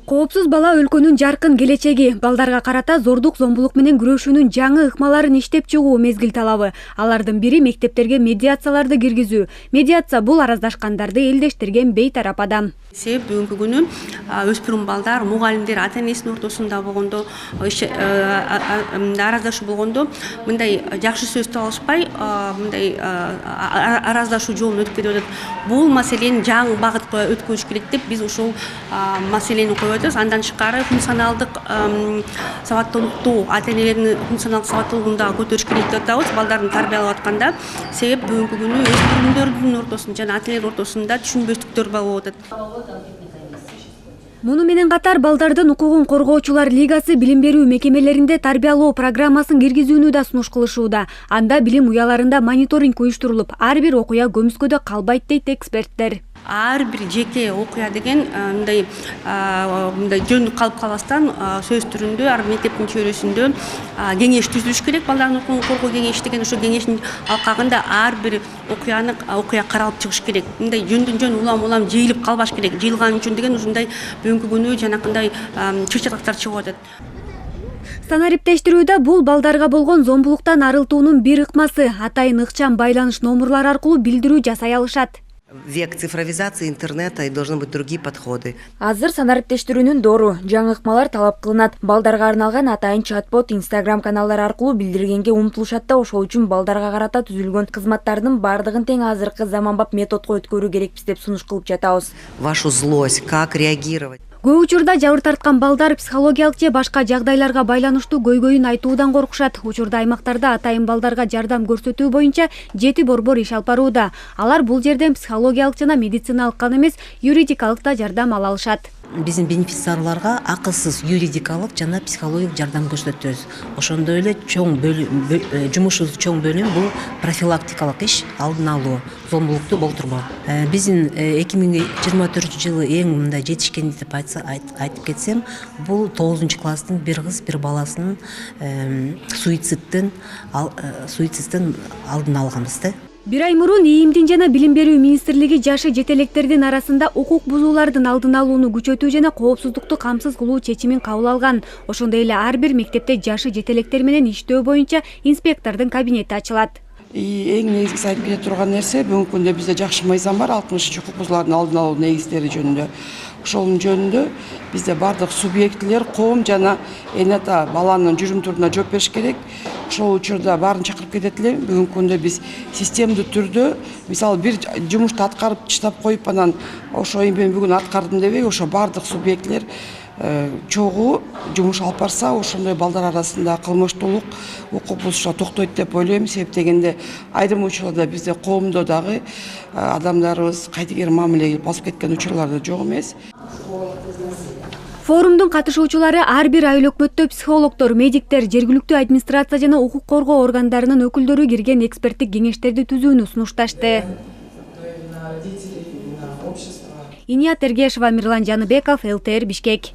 Коопсуз бала өлкөнүн жаркын келечеги. Балдарга карата зордук зомбулук менен күрөшүүнүн жаңы ыкмаларын иштеп чыгуу мезгил талабы. Алардын бири мектептерге медиацияларды киргизүү. Медиация бул араздашкандарды элдештирген бейтарап адам. Себеп бүгүнкү күнү өспүрүм балдар, мугалимдер, ата энесинин ортосунда болгондо, араздашуу болгондо мындай жакшы сөз таба алышпай, мындай араздашуу жолун өтүп кетип атат. Бул маселени жаңы багытка өткөрүш керек деп биз ушул маселени коюп атабыз. Андан тышкары функционалдык сабаттуулукту, ата энелердин функционалдык сабаттуулугун дагы көтөрүш керек деп атабыз. Балдарды тарбиялап атканда, себеп бүгүнкү күнү өспүрүмдөрдүн ортосунда жана ата энелер ортосунда түшүнбөстүктөр болуп атат. Муну менен катар балдардын укугун коргоочулар лигасы билим берүү мекемелеринде тарбиялоо программасын киргизүүнү да сунуш кылышууда. Анда билим уяларында мониторинг уюштурулуп, ар бир окуя көмүскөдө калбайт дейт эксперттер. Ар бир жеке окуя деген мындай жөн калып калбастан сөз түрүндө ар мектептин чөйрөсүндө кеңеш түзүлүш керек. Балдардын укугун коргоо кеңеши деген ошо кеңештин алкагында ар бир окуя каралып чыгыш керек. Мындай жөндөн жөн улам жыйылып калбаш керек. Жыйылган үчүн деген ушундай бүгүнкү күнү жанакындай чырчатактар чыгып атат. Санариптештирүүдө бул балдарга болгон зомбулуктан арылтуунун бир ыкмасы. Атайын ыкчам байланыш номурлары аркылуу билдирүү жасай алышат. Век цифровизации интернета и должны быть другие подходы. Азыр санариптештирүүнүн дору, жаңы ыкмалар талап кылынат. Балдарга арналган атайын чат-бот Instagram каналдары аркылуу билдиргенге умтулушат да, ошол үчүн балдарга карата түзүлгөн кызматтардын бардыгын тең азыркы заманбап методко өткөрүү керекпиз деп сунуш кылып жатабыз. Вашу злость, как реагировать? Көп учурда жабыр тарткан балдар психологиялык же башка жагдайларга байланыштуу көйгөйүн айтуудан коркушат. Учурда аймактарда атайын балдарга жардам көрсөтүү боюнча 7 борбор иш алып барууда. Алар бул жерден психологиялык жана медициналык гана эмес, юридикалык да жардам ала алышат. Биздин бенефициарларга акысыз юридикалык жана психологиялык жардам көрсөтөбүз. Ошондой эле жумушубуздун чоң бөлүмү бул профилактикалык иш, алдын алуу, зомбулукту болтурбоо. Биздин 2024-жылы эң мындай жетишкен деп айтып кетсем, бул 9-класстын бир кыз, бир баласынын суицидтен алдын алганбыз да. Бир ай мурун ИИМдин жана Билим берүү министрлиги жашы жетелектердин арасында укук бузуулардын алдын алууну күчөтүү жана коопсуздукту камсыз кылуу чечимин кабыл алган. Ошондой эле ар бир мектепте жашы жетелектер менен иштөө боюнча инспектордун кабинети ачылат. Эң негизгиси айтып кете турган нерсе, бүгүнкү күндө бизде жакшы мыйзам бар, 60 укук бузуулардын алдын алуу негиздери жөнүндө. Ошонун жөнүндө бизде бардык субъектилер, коом жана энета баланын жүрүм-турумуна жооп бериш керек. Ошол учурда баарын чакырып кетет элем. Бүгүнкү күндө биз системдүү түрдө, мисалы бир жумушту аткарып таштап коюп, анан ошо мен бүгүн аткардым дебей, ошо бардык субъектилер чогуу жумуш алып барса, ошондой балдар арасында кылмыштуулук, укук бузушуулар токтойт деп ойлойм. Себеп дегенде айрым учурларда бизде коомдо дагы адамдарыбыз кайтыгер мамилеге басып кеткен учурлар да жок эмес. Форумдун катышуучулары ар бир айыл өкмөттө психологдор, медиктер, жергиликтүү администрация жана укук коргоо органдарынын өкүлдөрү кирген эксперттик кеңештерди түзүүнү сунушташты. Иният Эргешева, Мирлан Жаныбеков, ЛТР, Бишкек.